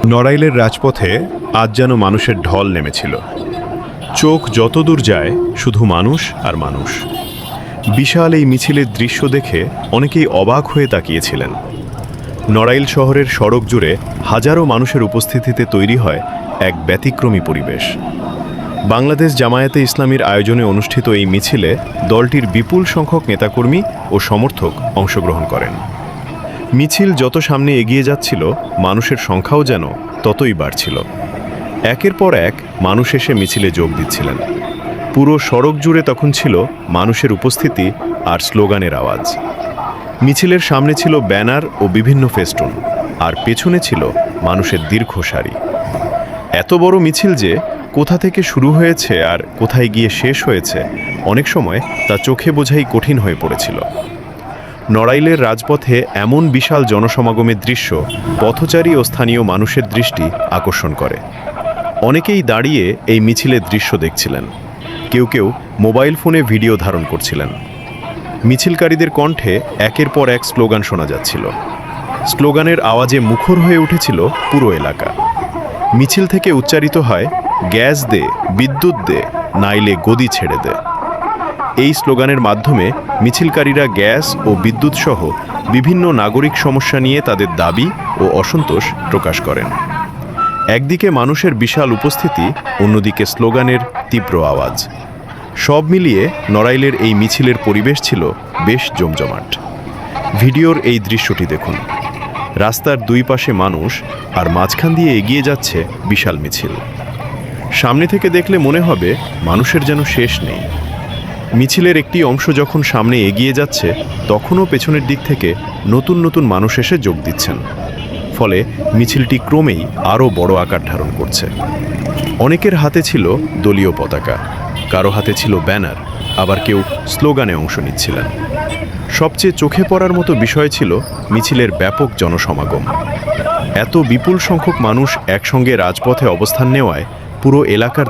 নড়াইলের রাজপথে আজ যেন মানুষের ঢল নেমেছিল। চোখ যত দূর যায় শুধু মানুষ আর মানুষ। বিশাল এই মিছিলের দৃশ্য দেখে অনেকেই অবাক হয়ে তাকিয়েছিলেন। নড়াইল শহরের সড়ক জুড়ে হাজারো মানুষের উপস্থিতিতে তৈরি হয় এক ব্যতিক্রমী পরিবেশ। বাংলাদেশ জামায়াতে ইসলামীর আয়োজনে অনুষ্ঠিত এই মিছিলে দলটির বিপুল সংখ্যক নেতাকর্মী ও সমর্থক অংশগ্রহণ করেন। মিছিল যত সামনে এগিয়ে যাচ্ছিল, মানুষের সংখ্যাও যেন ততই বাড়ছিল। একের পর এক মানুষ এসে মিছিলে যোগ দিচ্ছিলেন। পুরো সড়ক জুড়ে তখন ছিল মানুষের উপস্থিতি আর স্লোগানের আওয়াজ। মিছিলের সামনে ছিল ব্যানার ও বিভিন্ন ফেস্টুন, আর পেছনে ছিল মানুষের দীর্ঘ সারি। এত বড় মিছিল যে কোথা থেকে শুরু হয়েছে আর কোথায় গিয়ে শেষ হয়েছে, অনেক সময় তা চোখে বোঝাই কঠিন হয়ে পড়েছিল। নড়াইলের রাজপথে এমন বিশাল জনসমাগমের দৃশ্য পথচারী ও স্থানীয় মানুষের দৃষ্টি আকর্ষণ করে। অনেকেই দাঁড়িয়ে এই মিছিলের দৃশ্য দেখছিলেন, কেউ কেউ মোবাইল ফোনে ভিডিও ধারণ করছিলেন। মিছিলকারীদের কণ্ঠে একের পর এক স্লোগান শোনা যাচ্ছিল। স্লোগানের আওয়াজে মুখর হয়ে উঠেছিল পুরো এলাকা। মিছিল থেকে উচ্চারিত হয়, গ্যাস দে, বিদ্যুৎ দে, নাইলে গদি ছেড়ে দে। এই স্লোগানের মাধ্যমে মিছিলকারীরা গ্যাস ও বিদ্যুৎ সহ বিভিন্ন নাগরিক সমস্যা নিয়ে তাদের দাবি ও অসন্তোষ প্রকাশ করেন। একদিকে মানুষের বিশাল উপস্থিতি, অন্যদিকে স্লোগানের তীব্র আওয়াজ। সব মিলিয়ে নড়াইলের এই মিছিলের পরিবেশ ছিল বেশ জমজমাট। ভিডিওর এই দৃশ্যটি দেখুন। রাস্তার দুই পাশে মানুষ, আর মাঝখান দিয়ে এগিয়ে যাচ্ছে বিশাল মিছিল। সামনে থেকে দেখলে মনে হবে মানুষের যেন শেষ নেই। মিছিলের একটি অংশ যখন সামনে এগিয়ে যাচ্ছে, তখনও পেছনের দিক থেকে নতুন নতুন মানুষ এসে যোগ দিচ্ছেন। ফলে মিছিলটি ক্রমেই আরও বড় আকার ধারণ করছে। অনেকের হাতে ছিল দলীয় পতাকা, কারো হাতে ছিল ব্যানার, আবার কেউ স্লোগানে অংশ নিচ্ছিলেন। সবচেয়ে চোখে পড়ার মতো বিষয় ছিল মিছিলের ব্যাপক জনসমাগম। এত বিপুল সংখ্যক মানুষ একসঙ্গে রাজপথে অবস্থান নেওয়ায় পুরো এলাকার